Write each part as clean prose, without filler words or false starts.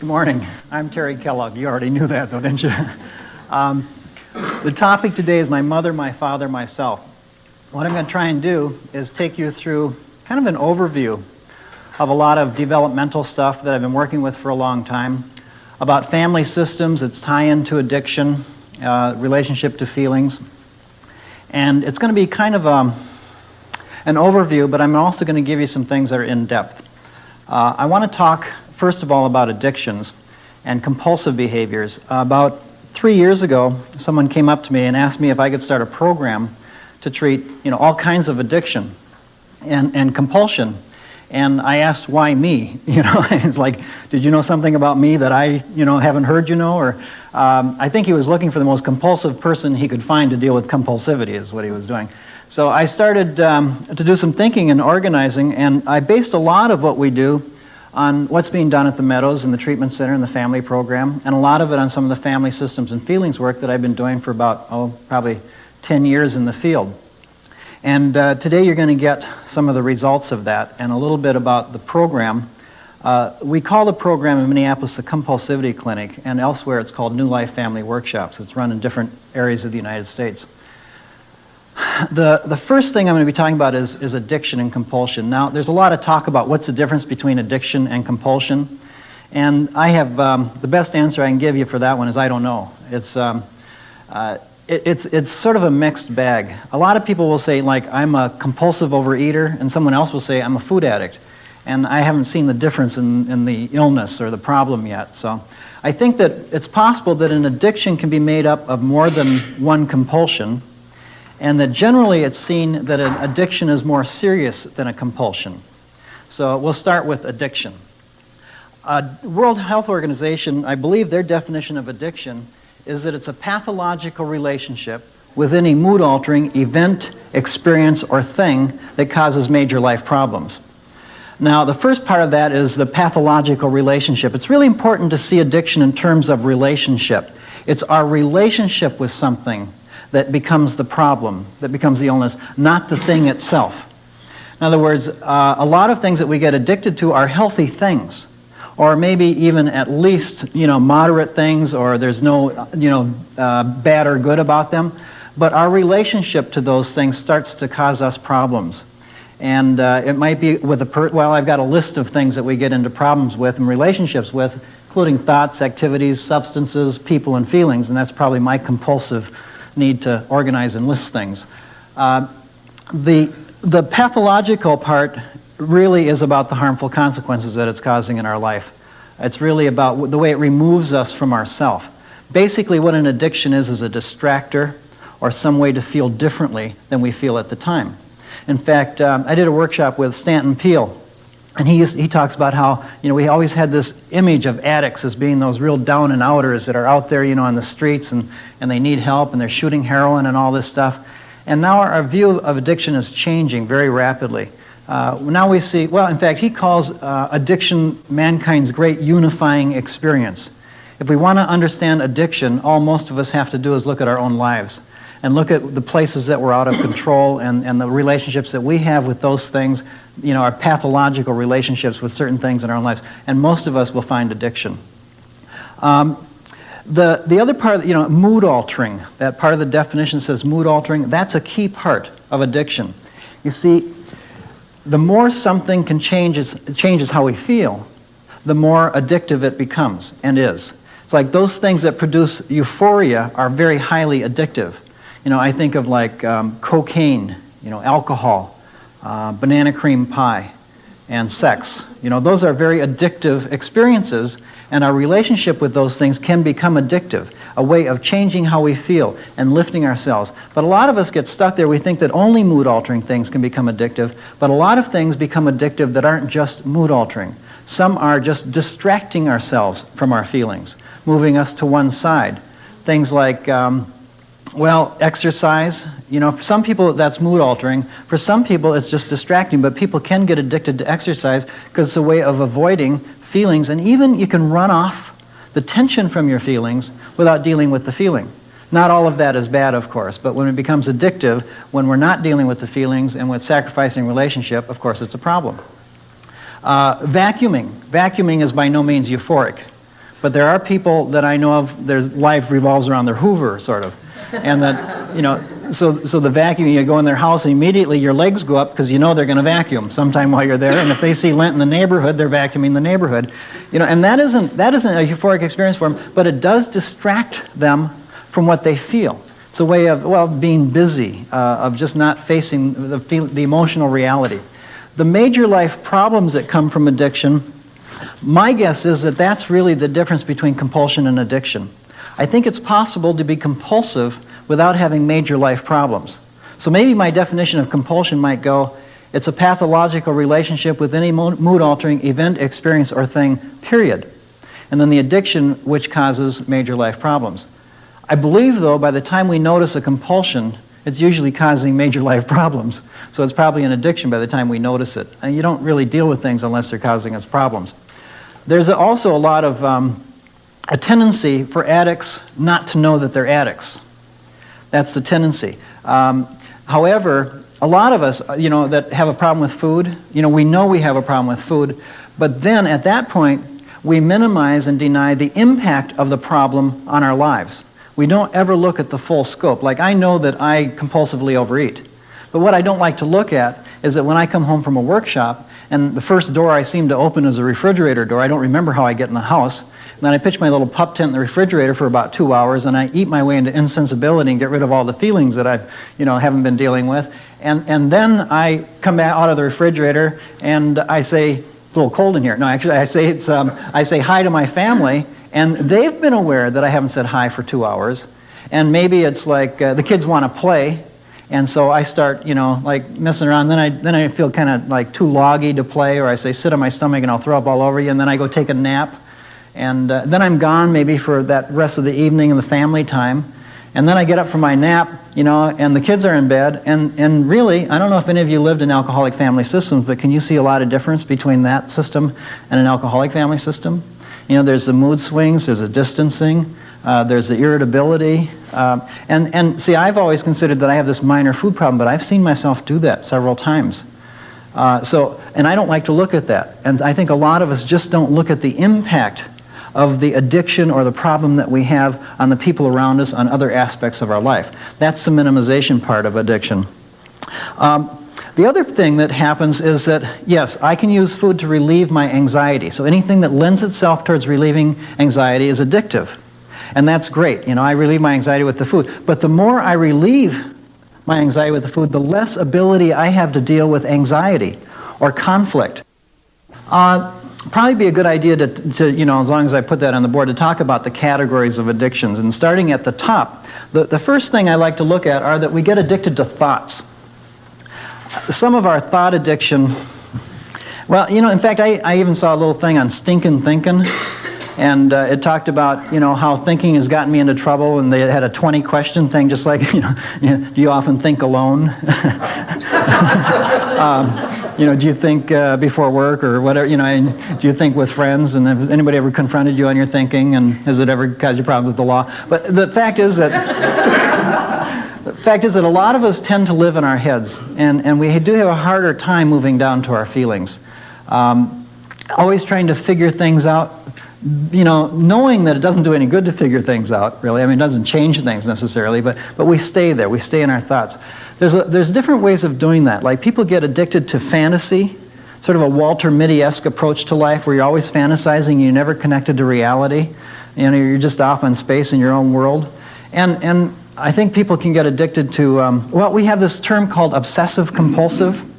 Good morning. I'm Terry Kellogg. You already knew that, though, didn't you? The topic today is my mother, my father, myself. What I'm going to try and do is take you through kind of an overview of a lot of developmental stuff that I've been working with for a long time, about family systems, its tie-in to addiction, relationship to feelings. And it's going to be kind of an overview, but I'm also going to give you some things that are in-depth. I want to talk, first of all, about addictions and compulsive behaviors. About 3 years ago, someone came up to me and asked me if I could start a program to treat, all kinds of addiction and compulsion. And I asked, why me? It's like, did you know something about me that I, haven't heard Or I think he was looking for the most compulsive person he could find to deal with compulsivity is what he was doing. So I started to do some thinking and organizing, and I based a lot of what we do on what's being done at the Meadows and the treatment center and the family program, and a lot of it on some of the family systems and feelings work that I've been doing for about, probably 10 years in the field. And today you're going to get some of the results of that and a little bit about the program. We call the program in Minneapolis the Compulsivity Clinic, and elsewhere it's called New Life Family Workshops. It's run in different areas of the United States. The first thing I'm going to be talking about is addiction and compulsion. Now, there's a lot of talk about what's the difference between addiction and compulsion, and I have the best answer I can give you for that one is I don't know. It's sort of a mixed bag. A lot of people will say, like, I'm a compulsive overeater, and someone else will say I'm a food addict, and I haven't seen the difference in the illness or the problem yet. So I think that it's possible that an addiction can be made up of more than one compulsion, and that generally it's seen that an addiction is more serious than a compulsion. So we'll start with addiction. World Health Organization, I believe their definition of addiction is that it's a pathological relationship with any mood-altering event, experience, or thing that causes major life problems. Now, the first part of that is the pathological relationship. It's really important to see addiction in terms of relationship. It's our relationship with something that becomes the problem, that becomes the illness, not the thing itself. In other words, a lot of things that we get addicted to are healthy things, or maybe even at least, moderate things, or there's no, bad or good about them. But our relationship to those things starts to cause us problems. And it might be with I've got a list of things that we get into problems with and relationships with, including thoughts, activities, substances, people, and feelings, and that's probably my compulsive need to organize and list things. The pathological part really is about the harmful consequences that it's causing in our life. It's really about the way it removes us from ourself. Basically, what an addiction is a distractor or some way to feel differently than we feel at the time. In fact, I did a workshop with Stanton Peele, and he talks about how, we always had this image of addicts as being those real down and outers that are out there, on the streets and they need help and they're shooting heroin and all this stuff. And now our view of addiction is changing very rapidly. Now we see, in fact, he calls addiction mankind's great unifying experience. If we want to understand addiction, all most of us have to do is look at our own lives and look at the places that we're out of control and the relationships that we have with those things, our pathological relationships with certain things in our own lives. And most of us will find addiction. The other part, mood altering, that part of the definition says mood altering, that's a key part of addiction. You see, the more something changes how we feel, the more addictive it becomes and is. It's like those things that produce euphoria are very highly addictive. I think of like cocaine, alcohol, banana cream pie, and sex. Those are very addictive experiences, and our relationship with those things can become addictive, a way of changing how we feel and lifting ourselves. But a lot of us get stuck there. We think that only mood-altering things can become addictive, but a lot of things become addictive that aren't just mood-altering. Some are just distracting ourselves from our feelings, moving us to one side. Things like exercise. For some people that's mood altering. For some people it's just distracting, but people can get addicted to exercise because it's a way of avoiding feelings, and even you can run off the tension from your feelings without dealing with the feeling. Not all of that is bad, of course, but when it becomes addictive, when we're not dealing with the feelings and with sacrificing relationship, of course it's a problem. Vacuuming. Vacuuming is by no means euphoric. But there are people that I know of, their life revolves around their Hoover, sort of. And that, so the vacuum, you go in their house and immediately your legs go up because you know they're going to vacuum sometime while you're there. And if they see lint in the neighborhood, they're vacuuming the neighborhood. And that isn't a euphoric experience for them, but it does distract them from what they feel. It's a way of, being busy, of just not facing the emotional reality. The major life problems that come from addiction, my guess is that that's really the difference between compulsion and addiction. I think it's possible to be compulsive without having major life problems. So maybe my definition of compulsion might go, it's a pathological relationship with any mood-altering event, experience, or thing, period. And then the addiction, which causes major life problems. I believe, though, by the time we notice a compulsion, it's usually causing major life problems. So it's probably an addiction by the time we notice it. And you don't really deal with things unless they're causing us problems. There's also a lot of a tendency for addicts not to know that they're addicts. That's the tendency. However, a lot of us, that have a problem with food, we know we have a problem with food, but then at that point, we minimize and deny the impact of the problem on our lives. We don't ever look at the full scope. Like, I know that I compulsively overeat, but what I don't like to look at is that when I come home from a workshop, and the first door I seem to open is a refrigerator door, I don't remember how I get in the house, and then I pitch my little pup tent in the refrigerator for about 2 hours, and I eat my way into insensibility and get rid of all the feelings that I haven't been dealing with, and then I come back out of the refrigerator, and I say, it's a little cold in here. No, actually, I say hi to my family, and they've been aware that I haven't said hi for 2 hours, and maybe it's like the kids want to play, and so I start, messing around. Then I feel kind of like too loggy to play, or I say, sit on my stomach and I'll throw up all over you, and then I go take a nap, and then I'm gone maybe for that rest of the evening and the family time, and then I get up from my nap, and the kids are in bed, and really, I don't know if any of you lived in alcoholic family systems, but can you see a lot of difference between that system and an alcoholic family system? There's the mood swings, there's the distancing, there's the irritability, and see, I've always considered that I have this minor food problem, but I've seen myself do that several times. And I don't like to look at that, and I think a lot of us just don't look at the impact of the addiction or the problem that we have on the people around us, on other aspects of our life. That's the minimization part of addiction. The other thing that happens is that, yes, I can use food to relieve my anxiety. So anything that lends itself towards relieving anxiety is addictive. And that's great. I relieve my anxiety with the food. But the more I relieve my anxiety with the food, the less ability I have to deal with anxiety or conflict. Probably be a good idea to as long as I put that on the board, to talk about the categories of addictions. And starting at the top, the first thing I like to look at are that we get addicted to thoughts. Some of our thought addiction, well, in fact, I even saw a little thing on stinkin' thinking, and it talked about, how thinking has gotten me into trouble, and they had a 20-question thing, just like, do you often think alone? Do you think before work or whatever, do you think with friends, and has anybody ever confronted you on your thinking, and has it ever caused you problems with the law? But the fact is that a lot of us tend to live in our heads, and we do have a harder time moving down to our feelings. Always trying to figure things out, knowing that it doesn't do any good to figure things out, really. I mean, it doesn't change things necessarily, but we stay there. We stay in our thoughts. There's different ways of doing that. Like, people get addicted to fantasy, sort of a Walter Mitty-esque approach to life, where you're always fantasizing, you're never connected to reality. You're just off in space in your own world. And I think people can get addicted to, we have this term called obsessive-compulsive.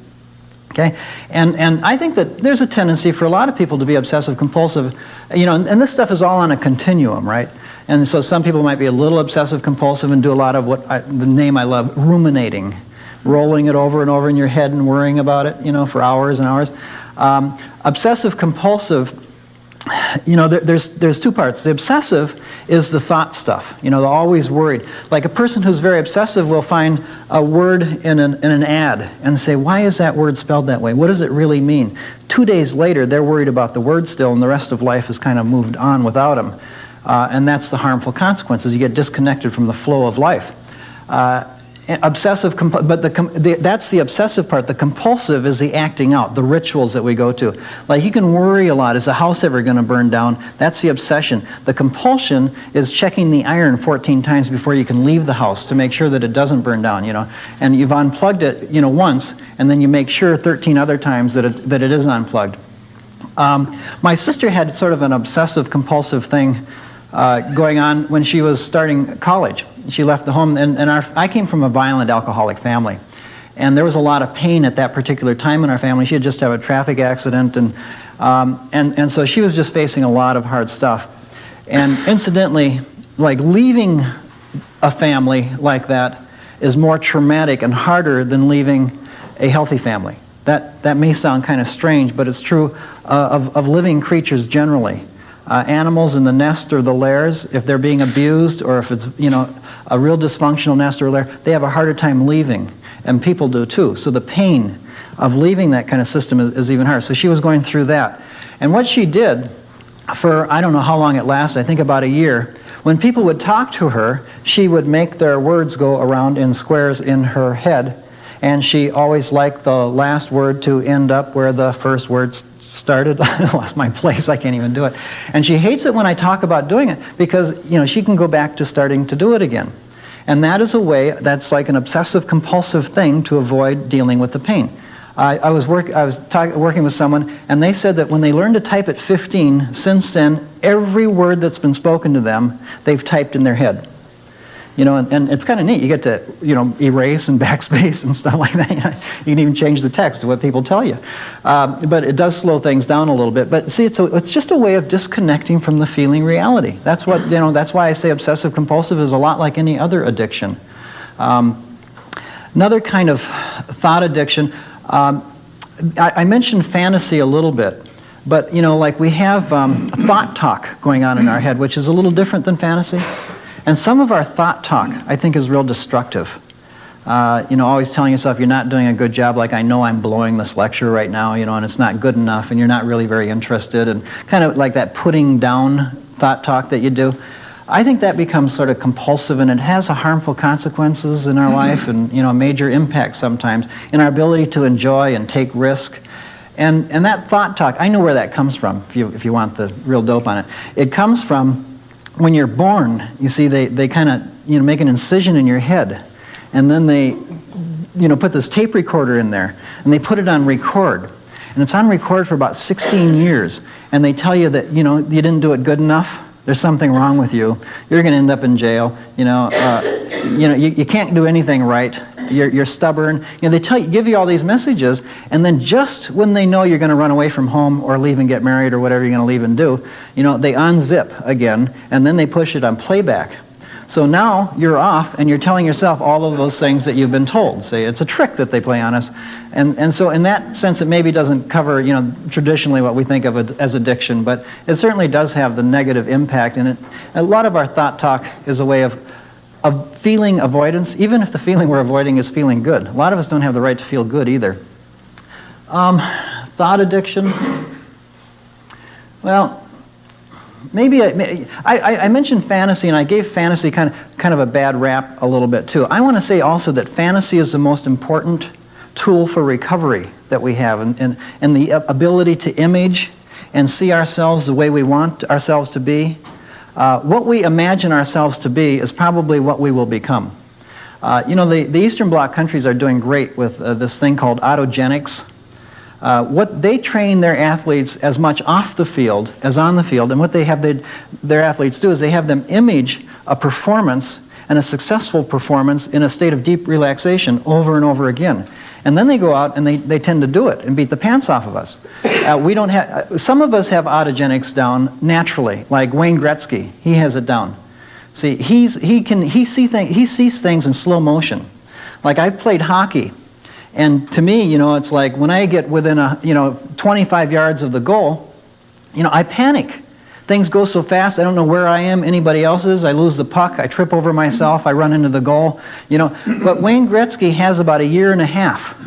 Okay, and I think that there's a tendency for a lot of people to be obsessive-compulsive, and this stuff is all on a continuum, right? And so some people might be a little obsessive-compulsive and do a lot of the name I love, ruminating, rolling it over and over in your head and worrying about it, for hours and hours. Obsessive-compulsive, there's two parts. The obsessive is the thought stuff, they're always worried. Like, a person who's very obsessive will find a word in an ad and say, why is that word spelled that way? What does it really mean? 2 days later, they're worried about the word still, and the rest of life has kind of moved on without them. And that's the harmful consequences. You get disconnected from the flow of life. That's the obsessive part. The compulsive is the acting out, the rituals that we go to. Like you can worry a lot. Is the house ever going to burn down? That's the obsession. The compulsion is checking the iron 14 times before you can leave the house to make sure that it doesn't burn down. And you've unplugged it, once, and then you make sure 13 other times that it is unplugged. My sister had sort of an obsessive compulsive thing going on when she was starting college. She left the home, and I came from a violent alcoholic family, and there was a lot of pain at that particular time in our family. She had just had a traffic accident, and so she was just facing a lot of hard stuff. And incidentally, like leaving a family like that is more traumatic and harder than leaving a healthy family. That may sound kind of strange, but it's true of living creatures generally. Animals in the nest or the lairs, if they're being abused or if it's, a real dysfunctional nest or lair, they have a harder time leaving, and people do too. So the pain of leaving that kind of system is even harder. So she was going through that. And what she did for, I don't know how long it lasted, I think about a year, when people would talk to her, she would make their words go around in squares in her head, and she always liked the last word to end up where the first word started. I lost my place. I can't even do it. And she hates it when I talk about doing it because, she can go back to starting to do it again. And that is a way, that's like an obsessive compulsive thing to avoid dealing with the pain. I was working with someone, and they said that when they learned to type at 15, since then, every word that's been spoken to them, they've typed in their head. And it's kind of neat. You get to, erase and backspace and stuff like that. You can even change the text to what people tell you. But it does slow things down a little bit. But see, it's just a way of disconnecting from the feeling reality. That's what, that's why I say obsessive compulsive is a lot like any other addiction. Another kind of thought addiction, I mentioned fantasy a little bit. But, like we have thought talk going on in our head, which is a little different than fantasy. And some of our thought talk, I think, is real destructive. Always telling yourself you're not doing a good job, like I know I'm blowing this lecture right now, and it's not good enough, and you're not really very interested, and kind of like that putting down thought talk that you do. I think that becomes sort of compulsive, and it has harmful consequences in our life, and a major impact sometimes in our ability to enjoy and take risk. And that thought talk, I know where that comes from. If you want the real dope on it, it comes from. When you're born, you see, they kind of, make an incision in your head, and then they, put this tape recorder in there, and they put it on record, and it's on record for about 16 years, and they tell you that, you didn't do it good enough, there's something wrong with you, you're going to end up in jail, you can't do anything right, you're stubborn, they give you all these messages, and then just when they know you're going to run away from home or leave and get married or whatever you're going to leave and do, they unzip again, and then they push it on playback. So now you're off, and you're telling yourself all of those things that you've been told. Say it's a trick that they play on us, and so in that sense, it maybe doesn't cover traditionally what we think of as addiction, but it certainly does have the negative impact. And a lot of our thought talk is a way of feeling avoidance, even if the feeling we're avoiding is feeling good. A lot of us don't have the right to feel good either. Thought addiction. Well. Maybe I mentioned fantasy, and I gave fantasy kind of a bad rap a little bit too. I want to say also that fantasy is the most important tool for recovery that we have, and the ability to image and see ourselves the way we want ourselves to be. What we imagine ourselves to be is probably what we will become. The Eastern Bloc countries are doing great with this thing called autogenics. What they train their athletes as much off the field as on the field, and what they have their athletes do is they have them image a performance and a successful performance in a state of deep relaxation over and over again. And then they go out and they tend to do it and beat the pants off of us. We don't have. Some of us have autogenics down naturally, like Wayne Gretzky. He has it down. See, he sees things in slow motion. Like I played hockey. And to me, it's like when I get within 25 yards of the goal, I panic. Things go so fast, I don't know where I am, anybody else is. I lose the puck, I trip over myself, I run into the goal. But Wayne Gretzky has about a year and a half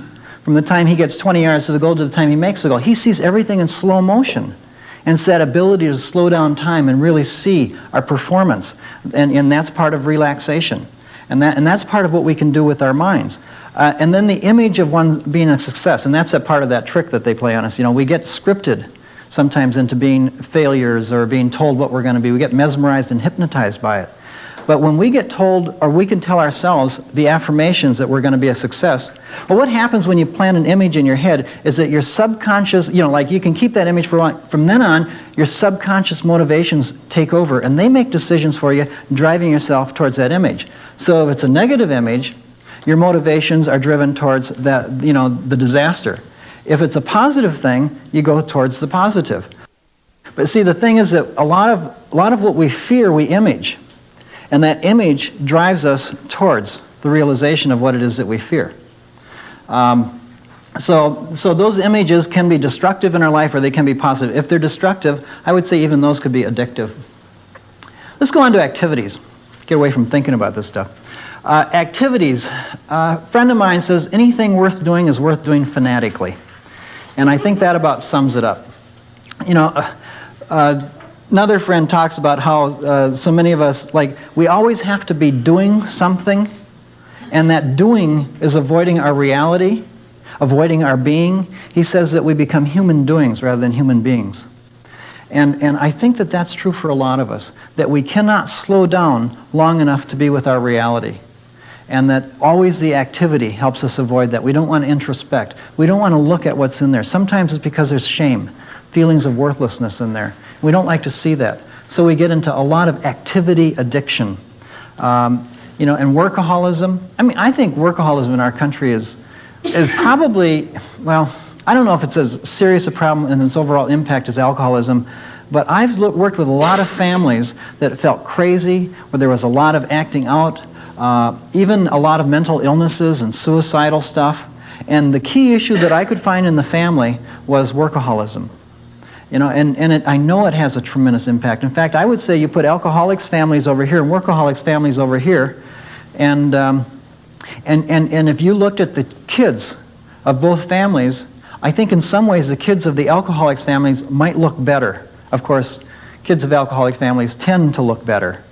from the time he gets 20 yards to the goal to the time he makes the goal. He sees everything in slow motion. And it's that ability to slow down time and really see our performance. And that's part of relaxation. And that's part of what we can do with our minds. And then the image of one being a success, and that's a part of that trick that they play on us. We get scripted sometimes into being failures or being told what we're going to be. We get mesmerized and hypnotized by it. But when we get told, or we can tell ourselves the affirmations that we're going to be a success, well, what happens when you plant an image in your head is that your subconscious, like you can keep that image for long. From then on, your subconscious motivations take over, and they make decisions for you, driving yourself towards that image. So if it's a negative image, your motivations are driven towards that, the disaster. If it's a positive thing, you go towards the positive. But see, the thing is that a lot of what we fear, we image. And that image drives us towards the realization of what it is that we fear. So those images can be destructive in our life, or they can be positive. If they're destructive, I would say even those could be addictive. Let's go on to activities. Get away from thinking about this stuff. Activities. A friend of mine says anything worth doing is worth doing fanatically. And I think that about sums it up. Another friend talks about how so many of us, we always have to be doing something, and that doing is avoiding our reality, avoiding our being. He says that we become human doings rather than human beings. And I think that that's true for a lot of us, that we cannot slow down long enough to be with our reality. And that always the activity helps us avoid that. We don't want to introspect. We don't want to look at what's in there. Sometimes it's because there's shame, feelings of worthlessness in there. We don't like to see that. So we get into a lot of activity addiction. And workaholism. I think workaholism in our country is probably, I don't know if it's as serious a problem in its overall impact as alcoholism, but I've worked with a lot of families that felt crazy, where there was a lot of acting out, even a lot of mental illnesses and suicidal stuff. And the key issue that I could find in the family was workaholism. I know it has a tremendous impact. In fact, I would say you put alcoholics' families over here and workaholics' families over here, and if you looked at the kids of both families, I think in some ways the kids of the alcoholics' families might look better. Of course, kids of alcoholic families tend to look better.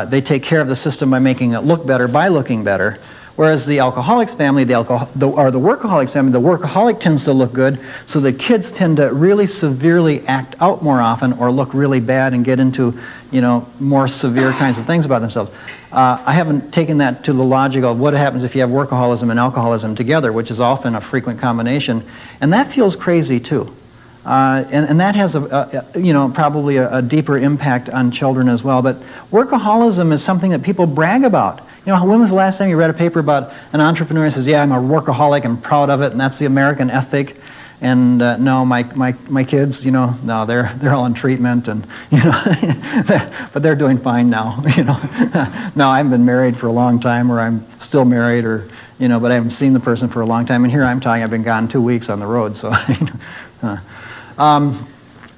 They take care of the system by making it look better by looking better. Whereas the alcoholics family, the workaholics family, the workaholic tends to look good, so the kids tend to really severely act out more often or look really bad and get into, more severe kinds of things about themselves. I haven't taken that to the logic of what happens if you have workaholism and alcoholism together, which is often a frequent combination, and that feels crazy too. And that has probably a deeper impact on children as well. But workaholism is something that people brag about. When was the last time you read a paper about an entrepreneur who says, "Yeah, I'm a workaholic, I'm proud of it, and that's the American ethic"? And no, my kids, no, they're all in treatment, and but they're doing fine now. No, I haven't been married for a long time, or I'm still married, or but I haven't seen the person for a long time. And here I'm talking, I've been gone 2 weeks on the road, so.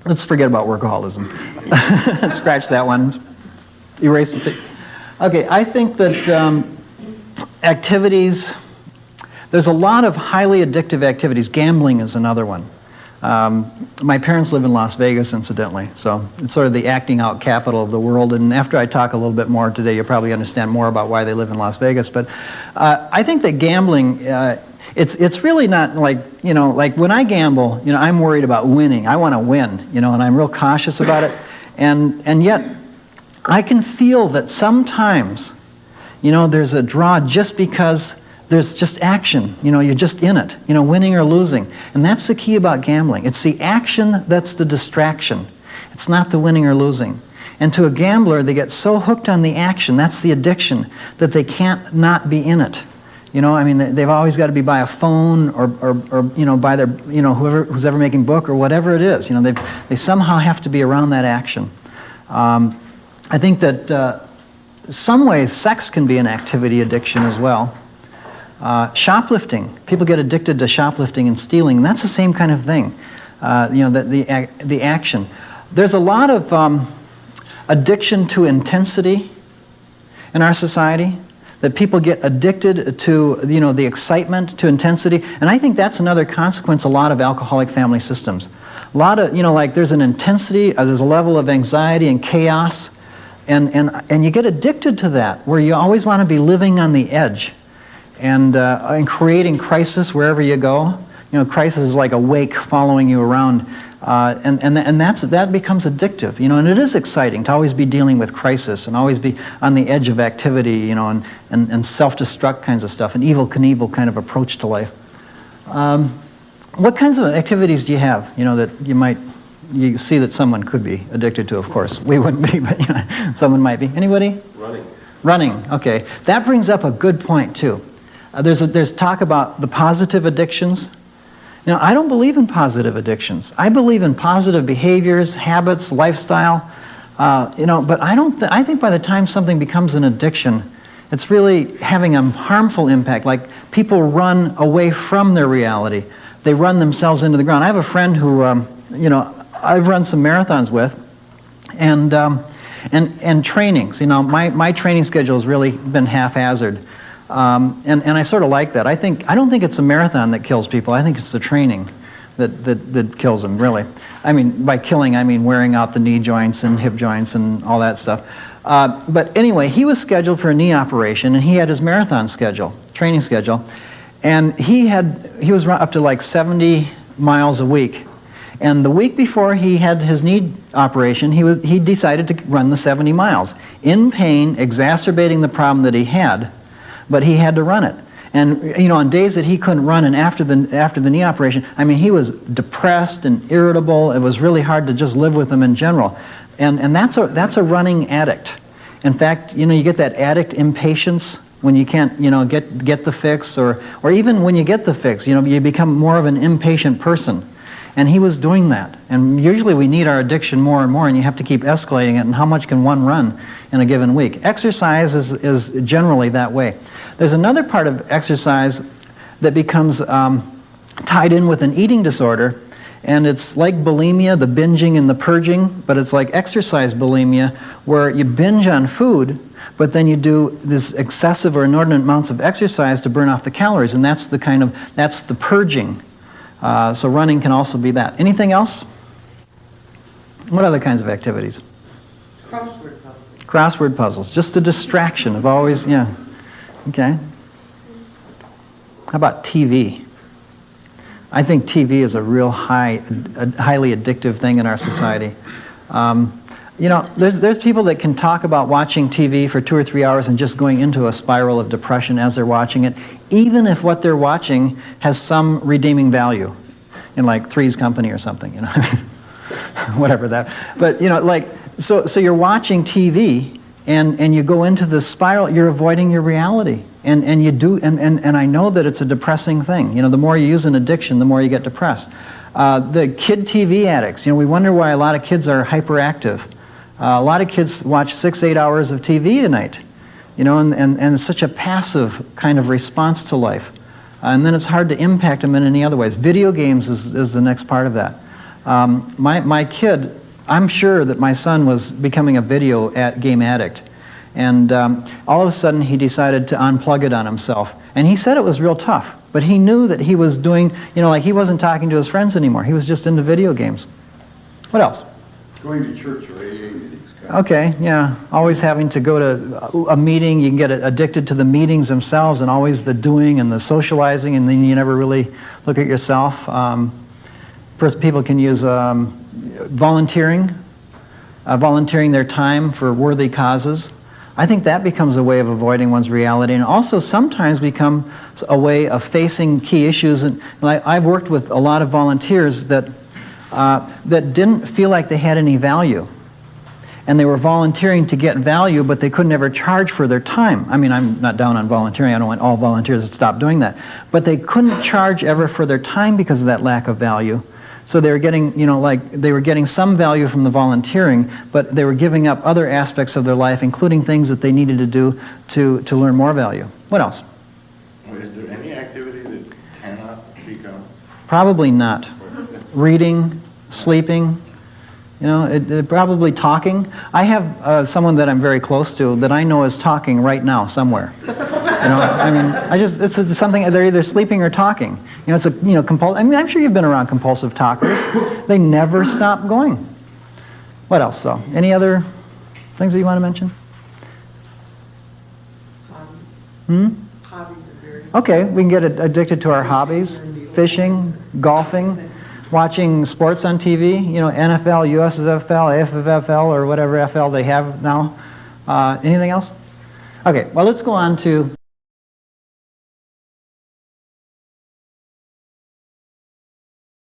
Let's forget about workaholism. Scratch that one. Erase it. Okay, I think that activities, there's a lot of highly addictive activities. Gambling is another one. My parents live in Las Vegas, incidentally, so it's sort of the acting out capital of the world, and after I talk a little bit more today, you'll probably understand more about why they live in Las Vegas. But I think that gambling, it's really not like when I gamble, I'm worried about winning. I want to win, and I'm real cautious about it. And yet, I can feel that sometimes, there's a draw just because there's just action. You're just in it, winning or losing. And that's the key about gambling. It's the action that's the distraction. It's not the winning or losing. And to a gambler, they get so hooked on the action, that's the addiction, that they can't not be in it. They've always got to be by a phone or by their, who's ever making book or whatever it is. They somehow have to be around that action. I think that some ways sex can be an activity addiction as well. Shoplifting. People get addicted to shoplifting and stealing, and that's the same kind of thing. The action. There's a lot of addiction to intensity in our society. That people get addicted to, the excitement, to intensity. And I think that's another consequence of a lot of alcoholic family systems. A lot of, there's an intensity, there's a level of anxiety and chaos And you get addicted to that, where you always want to be living on the edge and creating crisis wherever you go. Crisis is like a wake following you around, and that becomes addictive. And it is exciting to always be dealing with crisis and always be on the edge of activity, and self-destruct kinds of stuff, an Evel Knievel kind of approach to life. What kinds of activities do you have, that you see that someone could be addicted to? Of course, we wouldn't be, but someone might be. Anybody? Running. Okay, that brings up a good point too. There's talk about the positive addictions. I don't believe in positive addictions. I believe in positive behaviors, habits, lifestyle. But I think by the time something becomes an addiction, it's really having a harmful impact. Like people run away from their reality. They run themselves into the ground. I have a friend who, I've run some marathons with, and trainings. My training schedule has really been haphazard. And I sort of like that. I don't think it's a marathon that kills people. I think it's the training that kills them, really. I mean, by killing, I mean wearing out the knee joints and hip joints and all that stuff. But anyway, he was scheduled for a knee operation, and he had his marathon training schedule, and he was up to like 70 miles a week. And the week before he had his knee operation, he decided to run the 70 miles in pain, exacerbating the problem that he had. But he had to run it. And, on days that he couldn't run and after the knee operation, I mean, he was depressed and irritable. It was really hard to just live with him in general. And that's a running addict. In fact, you get that addict impatience when you can't, get the fix, or even when you get the fix, you become more of an impatient person. And he was doing that. And usually we need our addiction more and more, and you have to keep escalating it. And how much can one run in a given week? Exercise is generally that way. There's another part of exercise that becomes tied in with an eating disorder, and it's like bulimia, the binging and the purging, but it's like exercise bulimia, where you binge on food, but then you do this excessive or inordinate amounts of exercise to burn off the calories, and that's the purging. So running can also be that. Anything else? What other kinds of activities? Crossword puzzles. Crossword puzzles. Just a distraction of always, yeah. Okay. How about TV? I think TV is a real highly addictive thing in our society. There's people that can talk about watching TV for 2 or 3 hours and just going into a spiral of depression as they're watching it, even if what they're watching has some redeeming value, in like Three's Company or something, whatever that. But so you're watching TV and you go into the spiral. You're avoiding your reality, and you do. And I know that it's a depressing thing. The more you use an addiction, the more you get depressed. The kid TV addicts. We wonder why a lot of kids are hyperactive. A lot of kids watch 6-8 hours of TV a night, and it's such a passive kind of response to life. And then it's hard to impact them in any other ways. Video games is the next part of that. My kid, I'm sure that my son was becoming a video game addict. And all of a sudden he decided to unplug it on himself. And he said it was real tough. But he knew that he was doing, like he wasn't talking to his friends anymore. He was just into video games. What else? Going to church or AA meetings. Okay, yeah. Always having to go to a meeting. You can get addicted to the meetings themselves and always the doing and the socializing, and then you never really look at yourself. First, people can use volunteering their time for worthy causes. I think that becomes a way of avoiding one's reality, and also sometimes becomes a way of facing key issues. And I've worked with a lot of volunteers that didn't feel like they had any value. And they were volunteering to get value, but they couldn't ever charge for their time. I mean, I'm not down on volunteering. I don't want all volunteers to stop doing that. But they couldn't charge ever for their time because of that lack of value. So they were getting, they were getting some value from the volunteering, but they were giving up other aspects of their life, including things that they needed to do to learn more value. What else? Is there any activity that cannot become? Probably not. Reading, sleeping, probably talking. I have someone that I'm very close to that I know is talking right now somewhere. It's something, they're either sleeping or talking. It's compulsive. I mean, I'm sure you've been around compulsive talkers. They never stop going. What else, though? Any other Things that you want to mention? Hobbies are very. Okay, we can get addicted to our hobbies. Fishing, golfing, watching sports on TV, NFL, USFL, AFFL, or whatever FL they have now. Anything else? Okay, well, let's go on to